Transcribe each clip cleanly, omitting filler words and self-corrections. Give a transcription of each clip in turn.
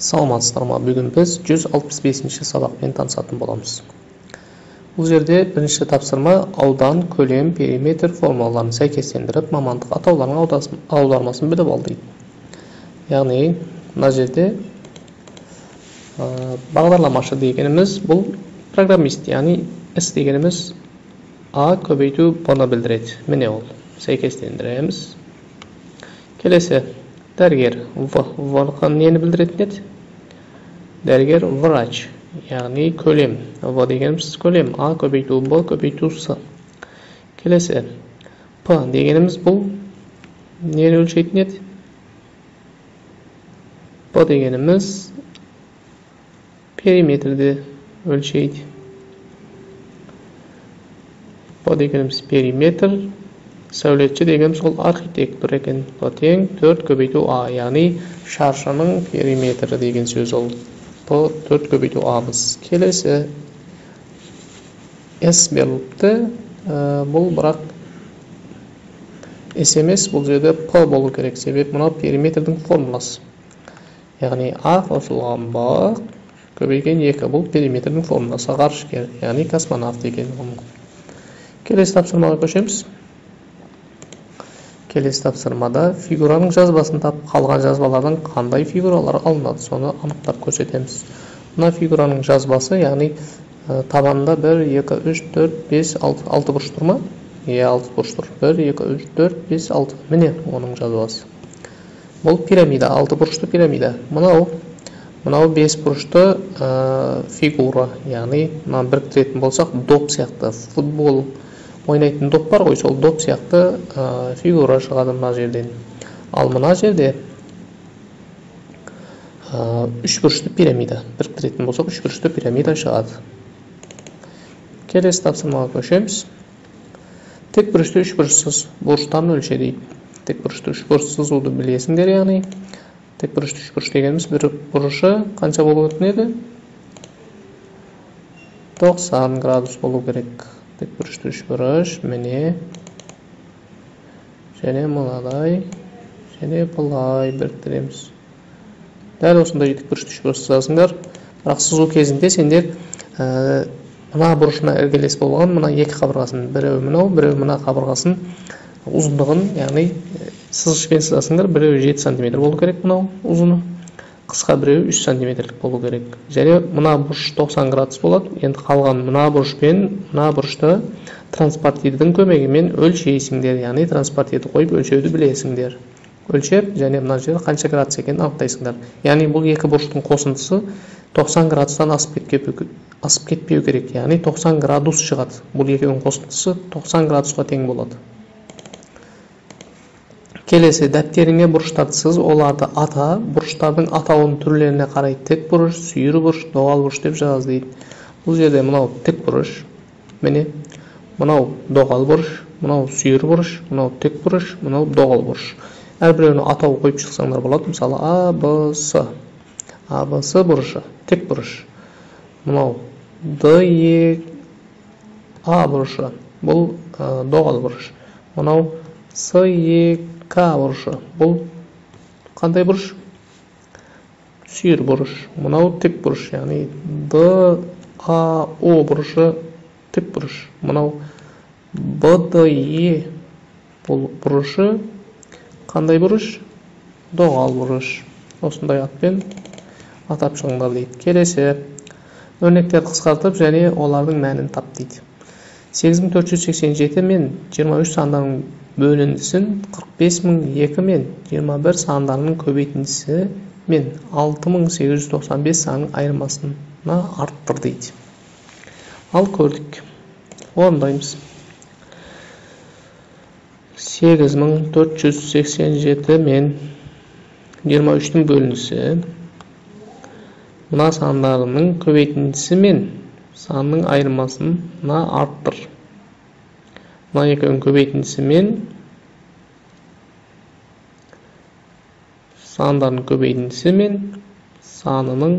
Саламатсыздар ма? Бүгін біз 165-ші сабақпен танысатын боламыз. Бұл жерде бірінші тапсырма аудан, көлем, периметр формулаларын сәйкестендіріп, мамандық атауларының аудармасын біліп ал дейді. Яғни, мына жерде бағдарламашы дегеніміз бұл программист, яғни іс дегеніміз А көбейту бұны білдіреді. Міне ол. Сәйкестендіреміз. Келесі дәрігер В нені білдіретін еді? Дәрігер врач, яғни көлем. В дегеніміз көлем. А көбейту Б көбейту С. Келесі П дегеніміз бұл нені өлшейтін еді? П дегеніміз периметрді өлшейді. П дегеніміз периметр. Сәулетші дегеніміз ол архитектор екен. П тең 4 көбейту А, яғни шаршының периметрі деген сөз ол. П 4 көбейту A'мыз. Келесі S беріліпті. Бұл бірақ S емес, бұл жерде П болу керек. Себеп мұна периметрдің формуласы. Яғни А қосылған Б көбейген 2. Бұл периметрдің формуласы ғарышкер, яғни космонавт екен. Келесі тапсырмаға көшеміз. Келесі тапсырмада фигураның жазбасын тап, қалған жазбалардан қандай фигуралар алынады, соны анықтап көрсетеміз. Мына фигураның жазбасы, яғни табанында 1, 2, 3, 4, 5, 6 бұрыш тұр ма? 6 бұрыш тұр. 1, 2, 3, 4, 5, 6. Міне оның жазбасы. Бұл пирамида, 6 бұрышты пирамида. Мынау 5 бұрышты фигура, яғни біріктіретін болсақ, доп сияқты, футбол ойнайтын доп бар ғой, сол доп сияқты фигура шығады мына жерден. Ал мына жерде 3 бұрышты пирамида, біріктіретін болсақ, 3 бұрышты пирамида шығады. Келесі тапсырмаға көшеміз. Тек бұрышты 3 бұрышсыз бұрыштарын өлше дейді. Тек бұрышты 3 бұрышсыз ұлды білесіңдер, яғни тек бұрышты 3 бұрыш дегеніміз бір бұрышы қанша болу керек? 90 градус болу керек. Тек бұрышты 3 бұрыш, міне, және мынадай, және бұлай біріктіреміз. Дәл осындай тек бұрышты 3 бұрыш жазыңдар. Бірақ сызу кезінде сендер мына бұрышына іргелес болған мына екі қабырғасын, біреу мынау, біреу мына қабырғасын ұзындығын, яғни сызғышпен сызасыңдар, біреу 7 см болу керек мынау ұзыны. Қысқа біреу 3 см болу керек. Және мына бұрыш 90 градус болады. Енді қалған мына бұрышпен мына бұрышты транспортирдің көмегімен өлшейсіңдер. Яғни транспортирді қойып өлшеуді білесіңдер. Өлшеп, және мына жерде қанша градус екенін анықтайсыңдар. Яғни бұл екі бұрыштың қосындысы 90 градустан асып кетпеу керек. Яғни 90 градус шығады. Бұл екеуінің қосындысы 90 градусқа тең болады. Келесі дәптеріңе бұрыштарды сыз, оларды ата, бұрыштардың атауының түрлеріне қарай тік бұрыш, сүйір бұрыш, доғал бұрыш деп жаз дейді. Бұл жерде мынау тік бұрыш, міне, мынау доғал бұрыш, мынау сүйір бұрыш, мынау тік бұрыш, мынау доғал бұрыш. Әрбіреуіне атау қойып шықсаңдар болады. Мысалы А, Б, С. А, Б, С бұрышы, тік бұрыш. Мынау Д, Е, А бұрышы, бұл доғал бұрыш. Мынау С, Е, К бұрышы. Бұл қандай бұрыш? Сүйір бұрыш. Мынау тік бұрыш, яғни Д, А, О бұрышы тік бұрыш. Мынау Б, Д, Е бұл бұрышы қандай бұрыш? Доғал бұрыш. Осындай атпен атап шығыңдар дейді. Келесі өрнектер қысқартып және олардың мәнін тап дейді. 8487 мен 23 сандарының бөліндісін 45002 мен 21 сандарының көбейтіндісі мен 6895 санның айырмасына арттыр дейді. Ал көрдік. Орындаймыз. 8487 мен 23-дің бөліндісі мына сандарының көбейтіндісі мен санның айырмасына арттыр. Мына екеуінің көбейтіндісі мен сандардың көбейтіндісі мен санының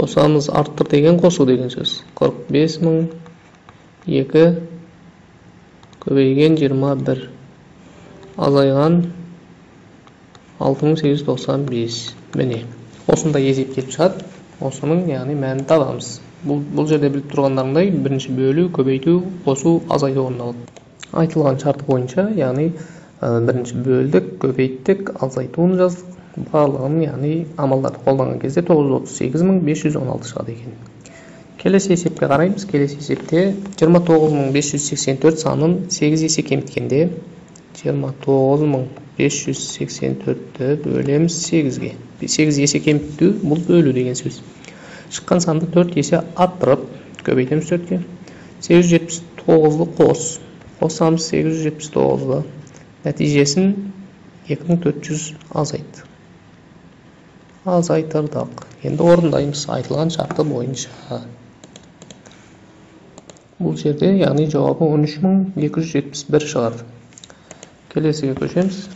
Қосамыз, арттыр деген қосу деген сөз. 45.000 2 көбейген 21 азайған 6895. Міне, осында есептеліп шығады. Осының, яғни мәнін табамыз. Бұл жерде біліп тұрғандарыңдай, бірінші бөлу, көбейту, қосу, азайту орындалады. Айтылған шарты бойынша, яғни бірінші бөлдік, көбейттік, азайтуын жаздық. Барлығын, яғни амалдарды қолданған кезде 938.516 шығады екен. Келесі есепке қараймыз. Келесі есепте 29.584 санын 8 есе кеміткенде 29.584-ті бөлеміз 8-ге. 8 есе кеміту, бұл бөлу деген сөз. Шыққан санды 4 есе арттырып, көбейтеміз 4-ге. 879-ды қосамыз 879-ды. Нәтижесін 2400 азайт. Азайтырдық. Енді орындаймыз айтылған шарты бойынша. Бұл жерде, яғни жауабы 13.271 шығарды. Келесіге көшеміз.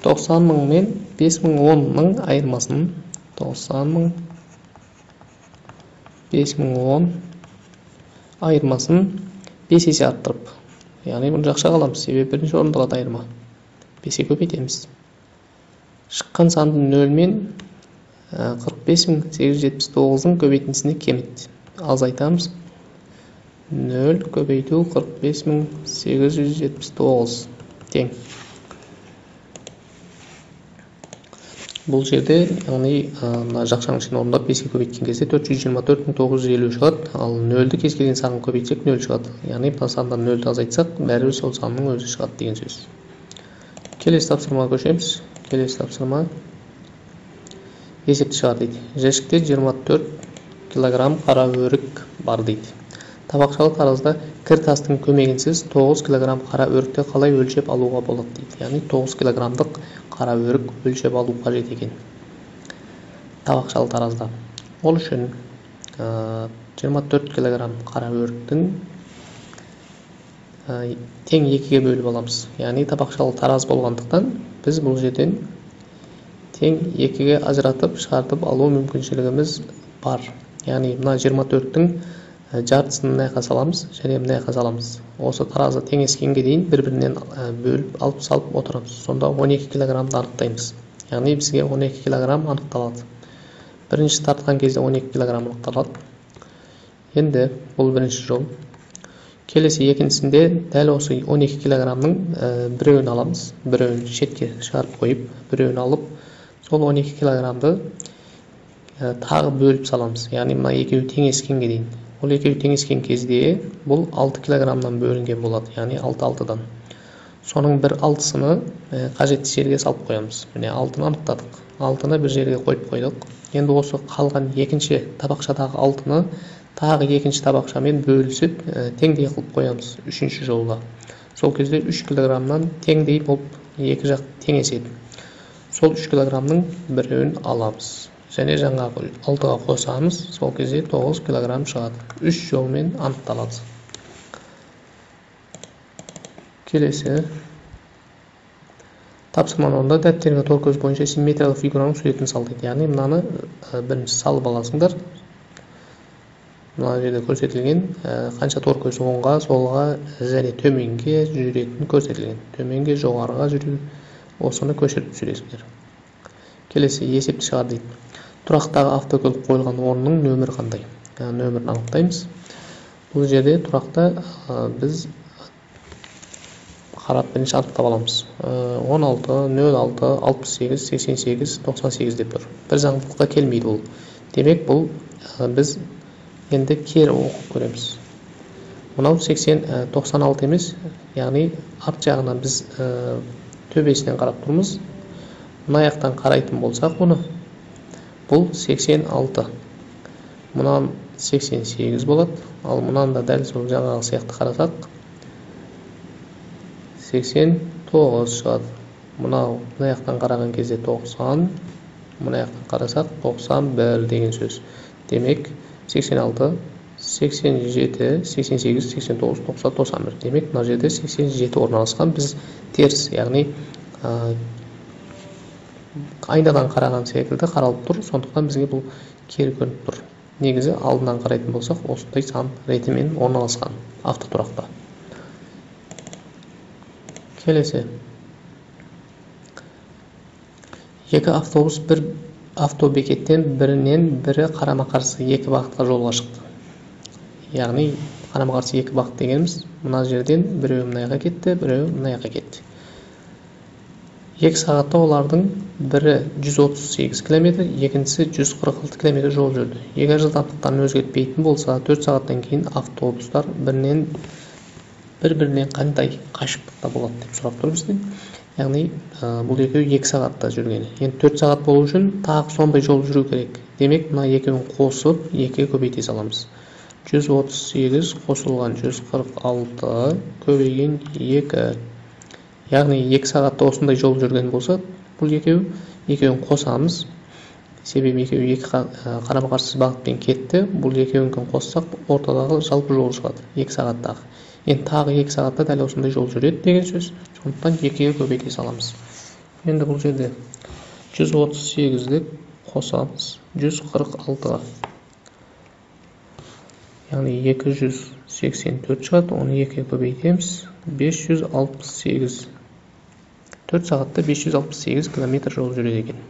90.000 мен 5.010-ның айырмасын 90.000 5.010 айырмасын 5 есе арттырып, яғни бұл жақша қаламыз, себебі бірінші орындалады айырма. 5-е көбейтеміз. Шыққан санды 0 мен 45.879-ның көбейтіндісіне кемет. Азайтамыз. 0 көбейту 45.879 тең. Бұл жерде, яғни жақшаның ішін орындап 5-ге көбейткен кезде 424.950 шығады, ал 0-ді кез келген санын көбейтсек 0 шығады. Яғни бұл сандан 0-ді азайтсақ, бәрібір сол санның өзі шығады деген сөз. Келесі тапсырмаға көшеміз. Келесі тапсырма есепті шығар дейді. Жәшікте 24 кг қара өрік бар дейді. Табақшалы таразда кір тастың көмегінсіз 9 кг қара өрікті қалай өлшеп алуға болады дейді. Яғни 9 кг-дық қара өрік өлшеп алу қажет екен. Табақшалы таразда. Ол үшін 24 кг қара өріктің тең 2-ге бөліп аламыз. Яғни табақшалы тараз болғандықтан біз бұл жерден тең 2-ге ажыратып шығартып алу мүмкіншілігіміз бар. Яғни мына 24-тің жартысын мына жаққа саламыз, және мына жаққа саламыз. Осы таразы теңескенге дейін бір-бірінен бөліп алып салып отырамыз. Сонда 12 кг-ды анықтаймыз. Яғни бізге 12 кг анықталады. Бірінші тартқан кезде 12 кг анықталады. Енді бұл бірінші жол. Келесі екіншісінде дәл осы 12 кг-ның біреуін аламыз. Біреуін шетке шығарып қойып, біреуін алып, сол 12 кг-ды тағы бөліп саламыз. Яғни мына екеуі теңескенге дейін. Ол екеуі теңескен кезде бұл 6 кг-нан бөлінген болады, яғни 6-6-дан. Соның бір 6-сыны қажетті жерге салып қоямыз. Міне 6-ны анықтадық. 6-ны бір жерге қойып қойдық. Енді осы қалған екінші табақшадағы 6-ны тағы екінші табақшамен бөлісіп теңдей қылып қоямыз үшінші жолға. Сол кезде 3 кг-нан теңдей болып екі жақ теңеседі. Сол 3 кг-ның біреуін аламыз. Және жаңағы 6-ға қосамыз, сол кезде 9 кг шығады. 3 жолмен анықталады. Келесі тапсырманың орнында дәптеріңе тор көз бойынша симметриялық фигураның суретін сал дейді. Яғни мынаны бірінші салып аласыңдар. Мына жерде көрсетілген қанша тор көз оңға, солға және төменге жүретіні көрсетілген. Төменге, жоғарыға жүру, осыны көшіріп түсіресіңдер. Келесі есепті шығар дейді. Тұрақтағы автокөлік қойылған орынның нөмірі қандай? Нөмірін анықтаймыз. Бұл жерде тұрақта біз қарап бірінші анықтап аламыз. 16, 06, 68, 88, 98 деп тұр. Бір заңдылыққа келмейді бұл. Демек бұл біз енді кері оқып көреміз. Мынау 96 емес, яғни арт жағынан біз төбесінен қарап тұрмыз. Мына аяқтан қарайтын болсақ оны, бұл 86. Мұнан 88 болады. Ал мұнан да дәл сол жаңағы сияқты қарасақ 89 шығады. Мына аяқтан қараған кезде 90, мына аяқтан қарасақ 91 деген сөз. Демек 86, 87, 88, 89, 90, 91. Демек мына жерде 87 орналасқан. Біз теріс, яғни айнадан қараған секілді қаралып тұр. Сондықтан бізге бұл кері көрініп тұр. негізі алдынан қарайтын болсақ, осындай сан ретімен орналасқан автотұрақта. Келесі. Екі автобус бір автобекеттен бірінен бірі қарама-қарсы екі бағытқа жолға шықты. Яғни қарама-қарсы екі бағыт дегеніміз мына жерден біреуі мына жаққа кетті, біреуі мына жаққа кетті. 2 сағатта олардың бірі 138 км, екіншісі 146 км жол жүрді. Егер жылдамдықтарын өзгертпейтін болса, 4 сағаттан кейін автобустар бір-бірінен қандай қашықтықта болады деп сұрап тұр бізден. Яғни бұл екеуі 2 сағатта жүргені. Енді 4 сағат болу үшін тағы сондай жол жүру керек. Демек, мына екеуін қосып 2-ге көбейте саламыз. 138 қосылған 146 көбейген 2. Яғни 2 сағатта осындай жол жүрген болса, бұл екеуін қосамыз. Себебі екеуі қарама-қарсы бағытпен кетті. Бұл екеуін қоссақ, ортадағы жалпы жол шығады 2 сағаттағы. Енді тағы 2 сағатта дәл осындай жол жүреді деген сөз. Сондықтан 2-ге көбейте саламыз. Енді бұл жерде 138-ді қосамыз 146-ға. Яғни 284 шығады, оны 2-ге көбейтеміз. 568. 4 сағатта 568 км жол жүреді екен.